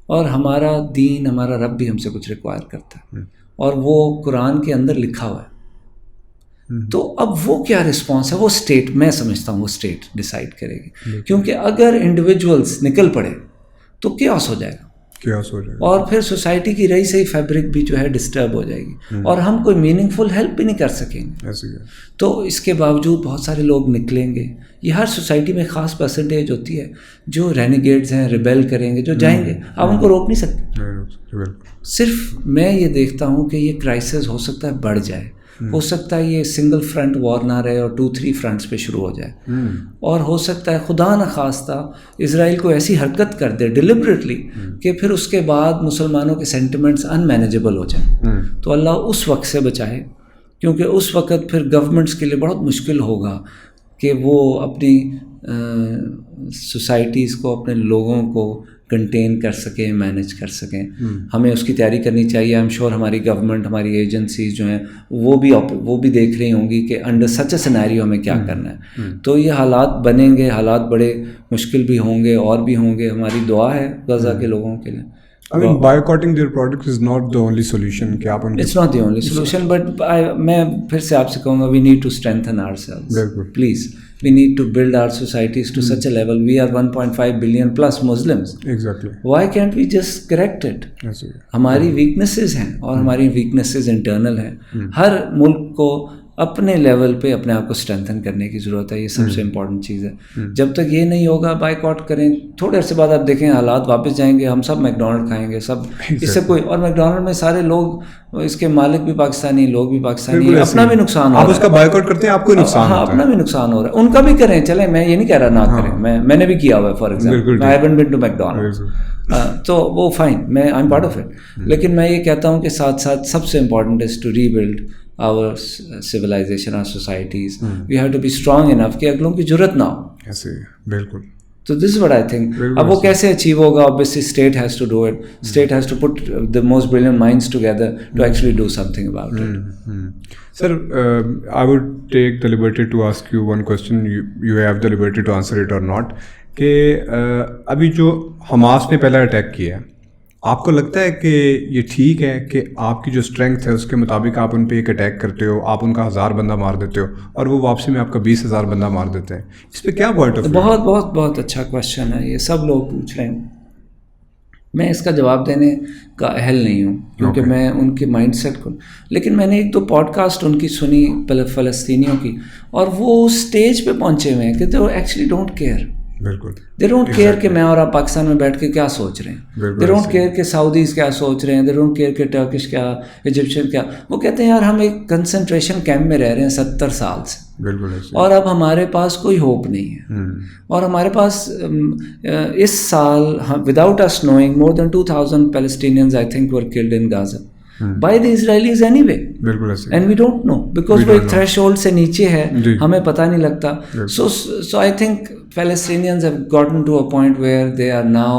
اور ہمارا دین، ہمارا رب بھی ہم سے کچھ ریکوائر کرتا ہے، اور وہ قرآن کے اندر لکھا ہوا ہے. تو اب وہ کیا رسپانس ہے، وہ اسٹیٹ، میں سمجھتا ہوں وہ اسٹیٹ ڈیسائیڈ کرے گی. کیونکہ اگر انڈیویجولس نکل پڑے تو کیوس ہو جائے گا، اور پھر سوسائٹی کی رہی صحیح فیبرک بھی جو ہے ڈسٹرب ہو جائے گی، اور ہم کوئی میننگ فل ہیلپ بھی نہیں کر سکیں گے. تو اس کے باوجود بہت سارے لوگ نکلیں گے. یہ ہر سوسائٹی میں خاص پرسنٹیج ہوتی ہے جو رینیگیڈز ہیں، ریبیل کریں گے، جو جائیں گے. آپ ان کو روک نہیں سکتے. صرف میں یہ دیکھتا ہوں کہ یہ کرائسس ہو سکتا ہے بڑھ جائے، ہو سکتا ہے یہ سنگل فرنٹ وار نہ رہے اور 2-3 فرنٹس پہ شروع ہو جائے، اور ہو سکتا ہے خدا نخواستہ اسرائیل کو ایسی حرکت کر دے ڈیلیبریٹلی کہ پھر اس کے بعد مسلمانوں کے سینٹیمنٹس ان مینیجیبل ہو جائیں. تو اللہ اس وقت سے بچائے، کیونکہ اس وقت پھر گورنمنٹس کے لیے بہت مشکل ہوگا کہ وہ اپنی سوسائٹیز کو، اپنے لوگوں کو کنٹین کر سکیں، مینیج کر سکیں. ہمیں اس کی تیاری کرنی چاہیے. آئی ایم شیور ہماری گورنمنٹ، ہماری ایجنسیز جو ہیں وہ بھی دیکھ رہی ہوں گی کہ انڈر سچ اے سینیریو ہمیں کیا کرنا ہے. تو یہ حالات بنیں گے، حالات بڑے مشکل بھی ہوں گے اور بھی ہوں گے. ہماری دعا ہے غزہ کے لوگوں کے لیے. I mean, boycotting their products is not the only solution. It's not the only solution, but میں پھر سے آپ سے کہوں گا, we need to strengthen ourselves. Please, we need to build our societies to such a level. We are 1.5 billion plus Muslims. Exactly. Why can't we just correct it? ہماری weaknesses ہیں, اور ہماری weaknesses internal ہیں. ہر ملک کو اپنے level پہ اپنے آپ کو اسٹرینتھن کرنے کی ضرورت ہے. یہ سب سے امپورٹنٹ چیز ہے. جب تک یہ نہیں ہوگا, بائک آؤٹ کریں, تھوڑے عرصے بعد آپ دیکھیں حالات واپس جائیں گے, ہم سب میک ڈونلڈ کھائیں گے سب, اس سے کوئی, اور میک ڈونلڈ میں سارے لوگ, اس کے مالک بھی پاکستانی, لوگ بھی پاکستانی, اپنا بھی نقصان ہو رہا ہے. آپ اس کا بائک آؤٹ کرتے ہیں, آپ کو نقصان ہوتا ہے. اپنا بھی نقصان ہو رہا ہے, ان کا بھی کریں. چلیں, میں یہ نہیں کہہ رہا نہ کریں, میں نے بھی کیا ہوا ہے. For example, I haven't been to McDonald, تو وہ فائن, میں I am part of it. لیکن میں یہ کہتا ہوں کہ ساتھ ساتھ سب سے important is to rebuild our civilization, our societies. We have to be strong enough کہ اگلوں کی جرت نہ ہو. ایسے بالکل. So this is what I think. اب وہ کیسے اچیو ہوگا? Obviously state has to do it. State has to put the most brilliant minds together to actually do something about it. Sir, I would take the liberty to ask you one question. You have the liberty to answer it or not. کہ ابھی جو Hamas نے پہلا attack کیا ہے, آپ کو لگتا ہے کہ یہ ٹھیک ہے کہ آپ کی جو اسٹرینگتھ ہے اس کے مطابق آپ ان پہ ایک اٹیک کرتے ہو, آپ ان کا 1000 بندہ مار دیتے ہو, اور وہ واپسی میں آپ کا 20,000 بندہ مار دیتے ہیں؟ اس پہ کیا پوائنٹ آف ویو؟ بہت بہت بہت اچھا کوشچن ہے, یہ سب لوگ پوچھ رہے ہیں. میں اس کا جواب دینے کا اہل نہیں ہوں, کیونکہ میں ان کے مائنڈ سیٹ کو, لیکن میں نے 1-2 پوڈ کاسٹ ان کی سنی فلسطینیوں کی, اور وہ اسٹیج پہ پہنچے ہوئے ہیں کہ دے ایکچولی ڈونٹ کیئر. بالکل, دے ڈونٹ کیئر کہ میں اور آپ پاکستان میں بیٹھ کے کیا سوچ رہے ہیں. دے ڈونٹ کیئر کہ سعودیز کیا سوچ رہے ہیں. دے ڈونٹ کیئر کہ ٹرکش کیا, ایجپشین کیا. وہ کہتے ہیں یار ہم ایک کنسنٹریشن کیمپ میں رہ رہے ہیں 70 سال سے, اور اب ہمارے پاس کوئی ہوپ نہیں ہے. اور ہمارے پاس اس سال without us knowing more than 2,000 Palestinians I think were killed in Gaza by the Israelis anyway. And we don't know because وہ ایک threshold سے نیچے ہے, ہمیں پتہ نہیں لگتا. So I think Palestinians have gotten to a point where they are now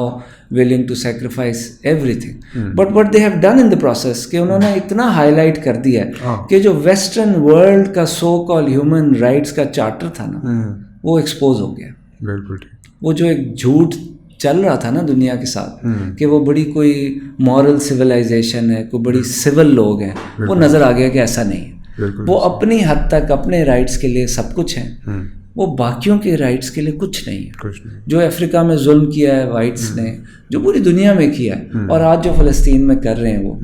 willing to sacrifice everything. But what they have done in the process کہ انہوں نے اتنا ہائی لائٹ کر دیا ہے کہ جو ویسٹرن ورلڈ کا سو کال ہیومن رائٹس کا چارٹر تھا نا, وہ ایکسپوز ہو گیا. بالکل. وہ جو ایک جھوٹ چل رہا تھا نا دنیا کے ساتھ کہ وہ بڑی کوئی مورل سویلائزیشن ہے, کوئی بڑی سول لوگ ہیں, وہ نظر آ گیا کہ ایسا نہیں ہے. وہ اپنی حد تک اپنے رائٹس کے لیے سب کچھ ہیں, وہ باقیوں کے رائٹس کے لیے کچھ نہیں ہے. جو افریقہ میں ظلم کیا ہے وائٹس نے, جو پوری دنیا میں کیا ہے, اور آج جو فلسطین میں کر رہے ہیں وہ,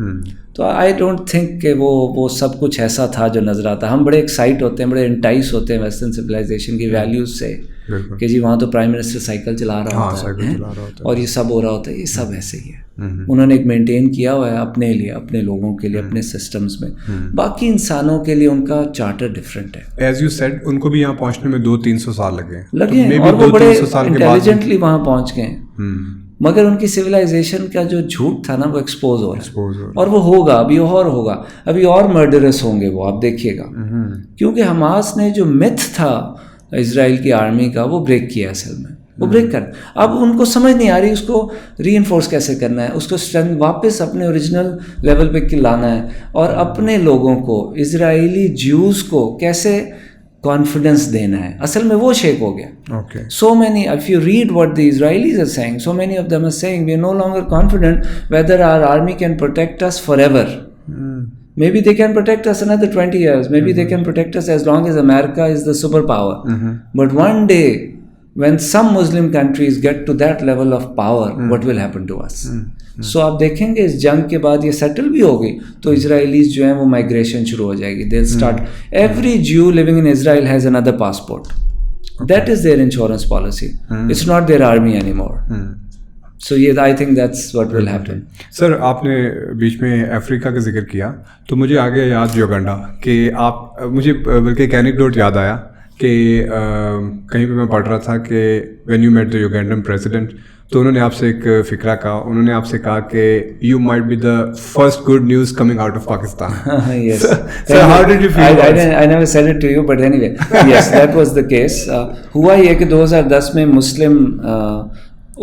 تو آئی ڈونٹ تھنک کہ وہ سب کچھ ایسا تھا جو نظر آتا. ہم بڑے ایکسائٹ ہوتے ہیں, بڑے انٹائس ہوتے ہیں ویسٹرن سویلائزیشن کی ویلیوز سے کہ جی وہاں تو پرائم منسٹر سائیکل چلا رہا ہوتا ہے اور یہ سب ہو رہا ہوتا ہے. یہ سب ایسے ہی ہے. انہوں نے ایک مینٹین کیا ہوا ہے اپنے لیے, اپنے لوگوں کے لیے, اپنے سسٹمز میں. باقی انسانوں کے لیے ان کا چارٹر ڈفرینٹ ہے. ایز یو سیڈ ان کو بھی یہاں پہنچنے میں 200-300 سال لگے ہیں اور وہ بڑے انٹیلیجنٹلی وہاں پہنچ گئے, مگر ان کی سویلائزیشن کا جو جھوٹ تھا نا وہ ایکسپوز ہو رہا ہے. اور وہ ہوگا, ابھی اور ہوگا, ابھی اور مرڈرس ہوں گے وہ, آپ دیکھیے گا. کیونکہ حماس نے جو میتھ تھا اسرائیل کی آرمی کا وہ بریک کیا اصل میں, وہ بریک کر. اب ان کو سمجھ نہیں آ رہی اس کو ری انفورس کیسے کرنا ہے, اس کو اسٹرینتھ واپس اپنے اوریجنل لیول پہ لانا ہے, اور اپنے لوگوں کو, اسرائیلی جیوز کو کیسے کانفیڈنس دینا ہے. اصل میں وہ شیک ہو گیا. So many, if you read what the Israelis are saying, so many of them are saying we are no longer confident whether our army can protect us forever. Maybe they can protect us another 20 years. Maybe they can protect us as long as America is the superpower. But one day, when some Muslim countries get to that level of power, what will happen to us? So آپ دیکھیں گے اس جنگ کے بعد یہ settle بھی ہوگی تو اسرائیلیز جو ہیں وہ مائگریشن شروع ہو جائے گی. They'll start. Every Jew living in Israel has another passport. That is their insurance policy. It's not their army anymore. So yeah, I think that's what will happen. سر آپ نے بیچ میں افریقہ کا ذکر کیا تو مجھے آگے یاد یوگنڈا کہ آپ, مجھے بلکہ ایک اینیکڈوٹ یاد آیا کہ کہیں پہ میں پڑھ رہا تھا کہ when you met the Ugandan president تو انہوں نے آپ سے ایک فکرہ کہا, انہوں نے آپ سے کہا کہ you might be the first good news coming out of Pakistan. Yes. So how did you feel? I never said it to you, but anyway, yes, that was the case. ہوا یہ کہ 2010 میں مسلم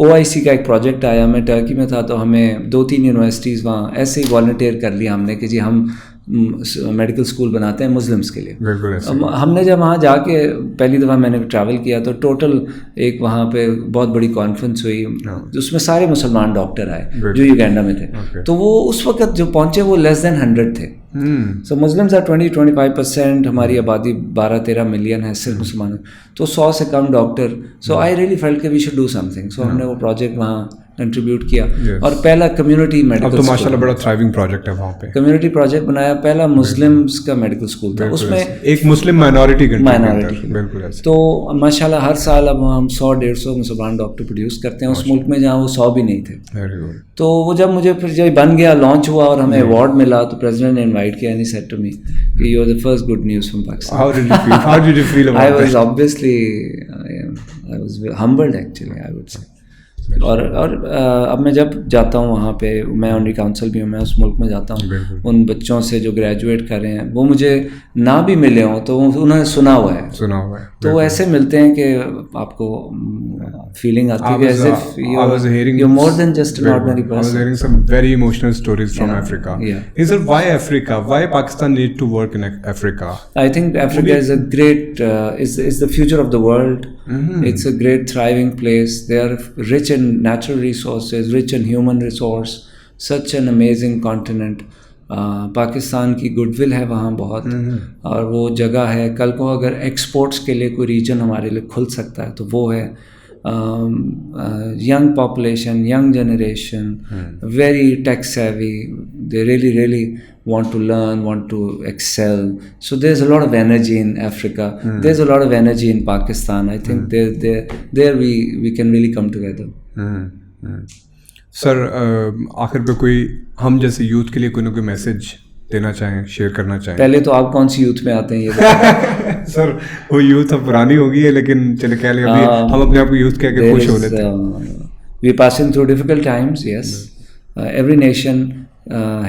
OIC کا ایک پروجیکٹ آیا. میں Turkey میں تھا تو ہمیں 2-3 یونیورسٹیز وہاں ایسے ہی والنٹیئر کر لیا ہم نے کہ جی ہم میڈیکل اسکول بناتے ہیں مسلمس کے لیے. ہم نے جب وہاں جا کے پہلی دفعہ میں نے ٹریول کیا تو ٹوٹل ایک وہاں پہ بہت بڑی کانفرنس ہوئی, اس میں سارے مسلمان ڈاکٹر آئے جو یوگینڈا میں تھے. تو وہ اس وقت جو پہنچے وہ لیس دین 100 تھے. سو مسلمز آر 20-25%, ہماری آبادی 12-13 ملین ہے صرف مسلمان, تو 100 سے کم doctor. So I really felt کہ we should do something. So ہم نے وہ پروجیکٹ وہاں کنٹریبیوٹ کیا اور پہلا کمیونٹی میڈیکل, اب تو ماشاءاللہ بڑا تھرائیونگ پروجیکٹ ہے وہاں پہ, کمیونٹی پروجیکٹ بنایا. پہلا مسلمس کا میڈیکل اسکول تھا, اس میں ایک مسلم مائنورٹی. بالکل. تو ماشاءاللہ ہر سال اب ہم 100-150 مسلمان ڈاکٹر پروڈیوس کرتے ہیں اس ملک میں جہاں وہ 100 بھی نہیں تھے. تو وہ جب مجھے پھر جب بن گیا, لانچ ہوا اور ہمیں ایوارڈ ملا تو پریزیڈنٹ نے انوائٹ کیا, and he said to me کہ you are the first good news from Pakistan. How did you feel about that? I was obviously I was humbled actually, I would say. اور اب میں جب جاتا ہوں وہاں پہ, میں اونلی کاؤنسل بھی ہوں, میں اس ملک میں جاتا ہوں, ان بچوں سے جو گریجویٹ کر رہے ہیں وہ مجھے نہ بھی ملے ہوں تو انہوں نے سنا ہوا ہے, تو وہ ایسے ملتے ہیں کہ آپ کو فیلنگ آتی ہے as if you're more than just an ordinary person. I was hearing some very emotional stories from Africa. Is it why Africa? Why Pakistan need to work in Africa? I think Africa is a great is the future of the world. It's a great thriving place. They are rich in natural resources, rich in human resource, such an amazing continent. Pakistan کی good will ہے وہاں بہت, اور وہ جگہ ہے. کل کو اگر ایکسپورٹس کے لیے کوئی ریجن ہمارے لیے کھل سکتا ہے تو وہ ہے. Young population, young generation, very take savvy, they really want to learn, want to excel. So there's a lot of energy in Africa. There's a lot of energy in Pakistan. I think there we can really come together. سر آخر پہ کوئی ہم جیسے youth کے لیے کوئی نہ کوئی میسج دینا چاہیں, شیئر کرنا چاہیں؟ پہلے تو آپ کون سی یوتھ میں آتے ہیں یہ سر وہ یوتھ اب پرانی ہو گئی ہے, لیکن چلے کہہ لیں ابھی ہم اپنے آپ کو یوتھ کہہ کے خوش ہو لیتے ہیں. We are passing through difficult times, yes. Every nation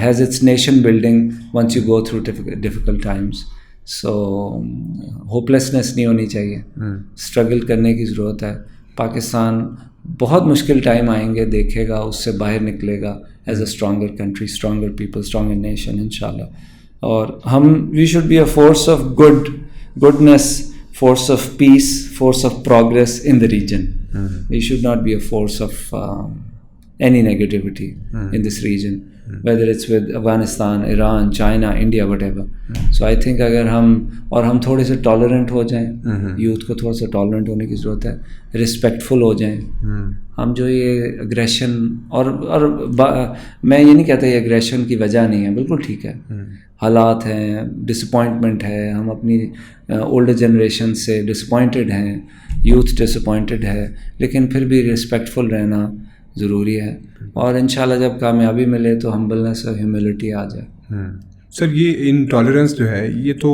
has its nation building once you go through difficult times. So hopelessness نہیں ہونی چاہیے, اسٹرگل کرنے کی ضرورت ہے. پاکستان بہت مشکل ٹائم آئیں گے, دیکھے گا, اس سے باہر نکلے گا as a stronger country, stronger people, stronger nation انشاءاللہ. اور ہم we should be a force of goodness, force of peace, force of progress in the region. We should not be a force of any negativity in this region, whether it's with Afghanistan, Iran, China, India, whatever. So I think اگر ہم تھوڑے سے tolerant ہو جائیں, youth کو تھوڑا سا tolerant ہونے کی ضرورت ہے, رسپیکٹفل ہو جائیں. ہم جو یہ اگریشن اور میں یہ نہیں کہتا یہ اگریشن کی وجہ نہیں ہے, بالکل ٹھیک ہے, حالات ہیں, ڈسپوائنٹمنٹ ہے, ہم اپنی اولڈر جنریشن سے ڈسپوائنٹڈ ہیں, یوتھ ڈسپوائنٹڈ ہے, لیکن پھر بھی رسپیکٹفل رہنا ضروری ہے. اور انشاءاللہ جب کامیابی ملے تو ہمبلنس اور ہیوملٹی آ جائے. سر یہ انٹالرنس جو ہے یہ تو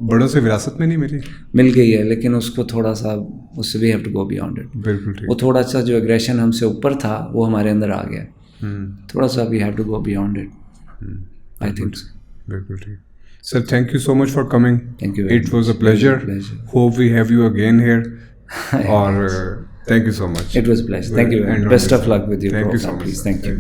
بڑوں سے وراثت میں نہیں مل گئی ہے, لیکن اس کو تھوڑا سا اس سے we have to go beyond it. بالکل وہ تھوڑا سا جو اگریشن ہم سے اوپر تھا وہ ہمارے اندر آ گیا, تھوڑا سا we have to go beyond it. I think بالکل ٹھیک. Sir thank you so much for coming. Thank you. It was a pleasure. Hope we have you again here. اور thank you so much. It was a pleasure. Thank you. Best of luck with your program. Please. Thank you.